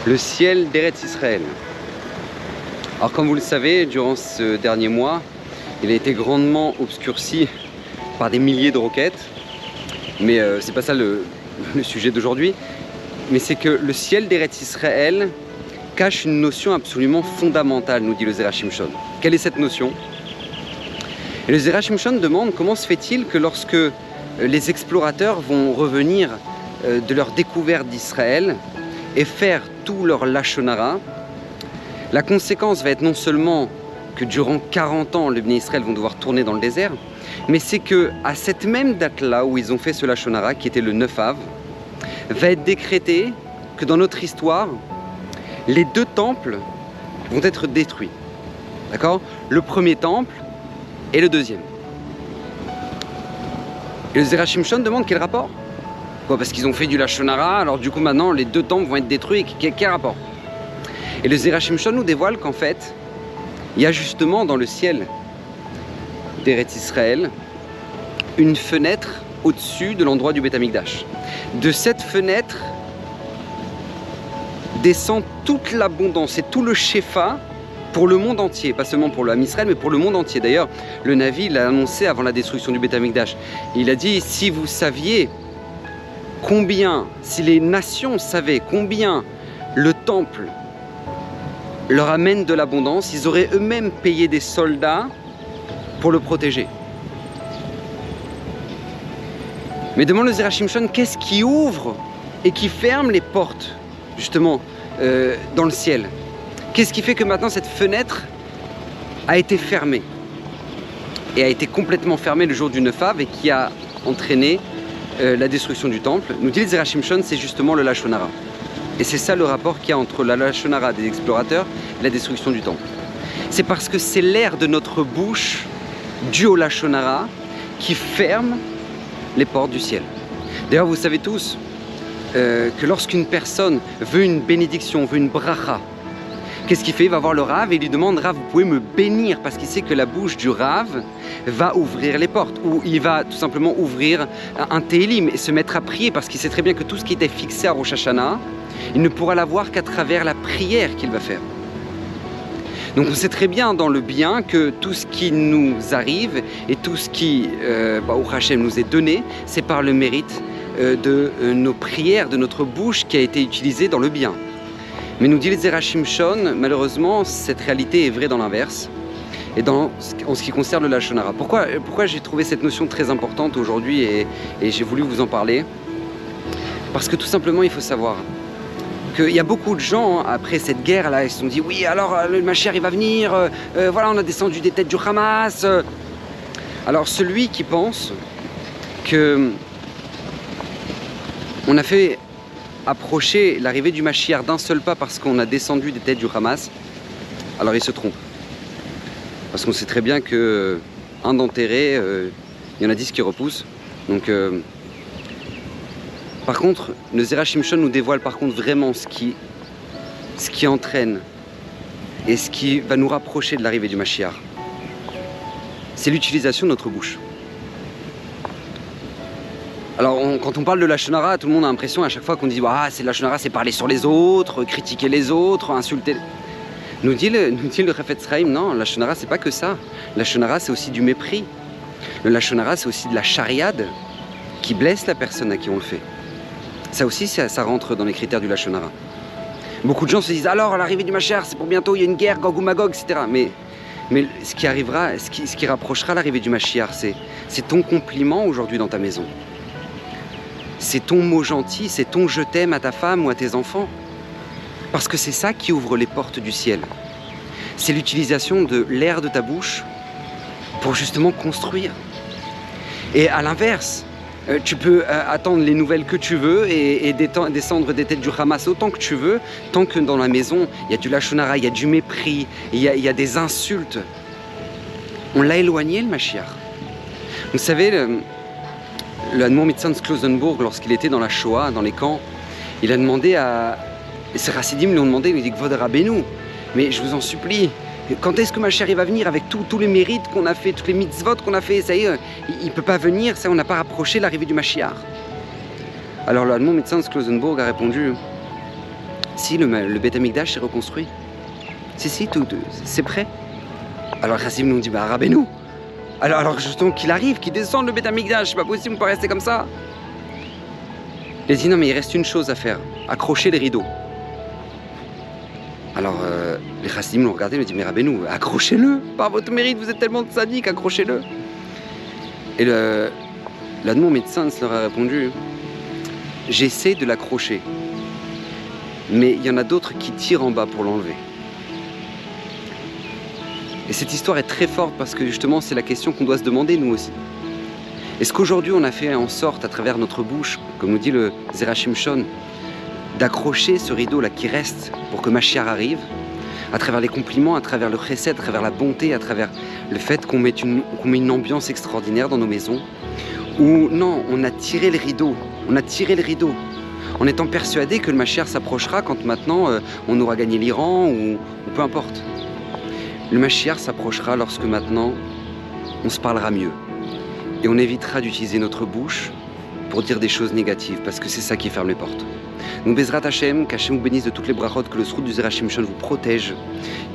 Le ciel d'Eretz Israël. Alors comme vous le savez, durant ce dernier mois, il a été grandement obscurci par des milliers de roquettes. Mais c'est pas ça le sujet d'aujourd'hui. Mais c'est que le ciel d'Eretz Israël cache une notion absolument fondamentale, nous dit le Zera Shimshon. Quelle est cette notion? Et le Zera Shimshon demande comment se fait-il que lorsque les explorateurs vont revenir de leur découverte d'Israël et faire tout leur Lashon Hara, la conséquence va être non seulement que durant 40 ans, les Bnei Israël vont devoir tourner dans le désert, mais c'est que à cette même date-là où ils ont fait ce Lashon Hara, qui était le 9 Av, va être décrété que dans notre histoire, les deux temples vont être détruits. D'accord? Le premier temple et le deuxième. Et le Zera Shimshon demande quel rapport? Quoi, parce qu'ils ont fait du Lashon Hara, alors du coup maintenant les deux temples vont être détruits, quel rapport? Et le Zera Shimshon nous dévoile qu'en fait, il y a justement dans le ciel d'Eretz Israël une fenêtre au-dessus de l'endroit du Beth Amikdash. De cette fenêtre descend toute l'abondance et tout le Shefa pour le monde entier, pas seulement pour le Ham Israël, mais pour le monde entier. D'ailleurs, le Navi l'a annoncé avant la destruction du Beth Amikdash. Il a dit, si vous saviez combien, si les nations savaient combien le temple leur amène de l'abondance, ils auraient eux-mêmes payé des soldats pour le protéger. Mais demande le Zera Shimshon, qu'est-ce qui ouvre et qui ferme les portes, justement, dans le ciel? Qu'est-ce qui fait que maintenant cette fenêtre a été fermée et a été complètement fermée le jour du 9 Av et qui a entraîné la destruction du temple? Nous dit le Zera Shimshon, c'est justement le Lashon Hara. Et c'est ça le rapport qu'il y a entre la Lashon Hara des explorateurs et la destruction du temple. C'est parce que c'est l'air de notre bouche, dû au Lashon Hara, qui ferme les portes du ciel. D'ailleurs, vous savez tous que lorsqu'une personne veut une bénédiction, veut une bracha, qu'est-ce qu'il fait? Il va voir le Rav et il lui demande, Rav, vous pouvez me bénir, parce qu'il sait que la bouche du Rav va ouvrir les portes, ou il va tout simplement ouvrir un Télim et se mettre à prier, parce qu'il sait très bien que tout ce qui était fixé à Rosh Hashanah, il ne pourra l'avoir qu'à travers la prière qu'il va faire. Donc on sait très bien dans le bien que tout ce qui nous arrive et tout ce qui, au Hachem, nous est donné, c'est par le mérite de nos prières, de notre bouche qui a été utilisée dans le bien. Mais nous dit le Zera Shimshon, malheureusement, cette réalité est vraie dans l'inverse. Et en ce qui concerne le Lashon Hara. Pourquoi j'ai trouvé cette notion très importante aujourd'hui et j'ai voulu vous en parler? Parce que tout simplement, il faut savoir qu'il y a beaucoup de gens, après cette guerre-là, ils se sont dit, oui, alors le Mashiach, il va venir, voilà, on a descendu des têtes du Hamas. Alors celui qui pense que on a fait approcher l'arrivée du Mashiach d'un seul pas parce qu'on a descendu des têtes du Hamas, alors il se trompe. Parce qu'on sait très bien que un d'enterré, il y en a 10 qui repoussent. Donc, par contre, le Zera Shimshon nous dévoile par contre vraiment ce qui entraîne et ce qui va nous rapprocher de l'arrivée du Mashiach. C'est l'utilisation de notre bouche. Alors, quand on parle de Lashon Hara, tout le monde a l'impression à chaque fois qu'on dit ah, c'est Lashon Hara, c'est parler sur les autres, critiquer les autres, insulter. Nous dit le Chafetz Chaim, non, Lashon Hara, c'est pas que ça. Lashon Hara, c'est aussi du mépris. Le Lashon Hara, c'est aussi de la chariade qui blesse la personne à qui on le fait. Ça aussi, ça rentre dans les critères du Lashon Hara. Beaucoup de gens se disent alors, l'arrivée du Mashiach, c'est pour bientôt, il y a une guerre, Gog ou Magog, etc. Mais ce qui arrivera, ce qui rapprochera l'arrivée du Mashiach, c'est ton compliment aujourd'hui dans ta maison. C'est ton mot gentil, c'est ton je t'aime à ta femme ou à tes enfants. Parce que c'est ça qui ouvre les portes du ciel. C'est l'utilisation de l'air de ta bouche pour justement construire. Et à l'inverse, tu peux attendre les nouvelles que tu veux et descendre des têtes du Hamas autant que tu veux, tant que dans la maison, il y a du Lashon Hara, il y a du mépris, il y a des insultes. On l'a éloigné, le Mashiach. Vous savez, le Admor Mitzans Klausenburg, lorsqu'il était dans la Shoah, dans les camps, il a demandé à... Et ces Chassidim lui ont demandé, il lui dit Kvod Rabbeinu, mais je vous en supplie, quand est-ce que Mashiach va venir avec tous les mérites qu'on a fait, toutes les mitzvot qu'on a fait, ça y est, il ne peut pas venir, ça on n'a pas rapproché l'arrivée du Mashiach. Alors le Admor Mitzans Klausenburg a répondu Si, le Beth Amikdash est reconstruit. Si, tout, c'est prêt. Alors Chassim nous dit, bah Rabbeinu. Alors justement qu'il arrive, qu'il descende le Beth Amikdash, c'est pas possible, on peut pas rester comme ça. Il dit, non mais il reste une chose à faire, accrocher les rideaux. Alors les Chassim l'ont regardé, lui dit, mais Rabbeinu, accrochez-le, par votre mérite, vous êtes tellement sadique, accrochez-le. Et l'un de mon médecin leur a répondu, j'essaie de l'accrocher, mais il y en a d'autres qui tirent en bas pour l'enlever. Et cette histoire est très forte parce que justement c'est la question qu'on doit se demander nous aussi. Est-ce qu'aujourd'hui on a fait en sorte à travers notre bouche, comme nous dit le Zera Shimshon, d'accrocher ce rideau là qui reste pour que Mashiach arrive, à travers les compliments, à travers le chesed, à travers la bonté, à travers le fait qu'on met une ambiance extraordinaire dans nos maisons, ou non, on a tiré le rideau, en étant persuadé que le Mashiach s'approchera quand maintenant on aura gagné l'Iran ou peu importe. Le Mashiach s'approchera lorsque maintenant on se parlera mieux et on évitera d'utiliser notre bouche pour dire des choses négatives parce que c'est ça qui ferme les portes. Donc Bezrat Hashem, qu'Hashem vous bénisse de toutes les brachot, que le srout du Zera Shimshon vous protège.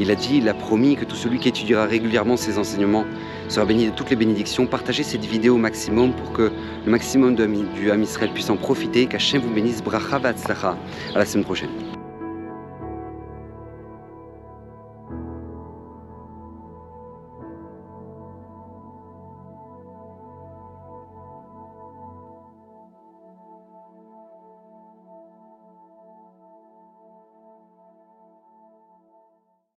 Il a promis que tout celui qui étudiera régulièrement ses enseignements sera béni de toutes les bénédictions. Partagez cette vidéo au maximum pour que le maximum du Ham Israël puisse en profiter. Qu'Hashem vous bénisse, bracha v'atzlacha. À la semaine prochaine.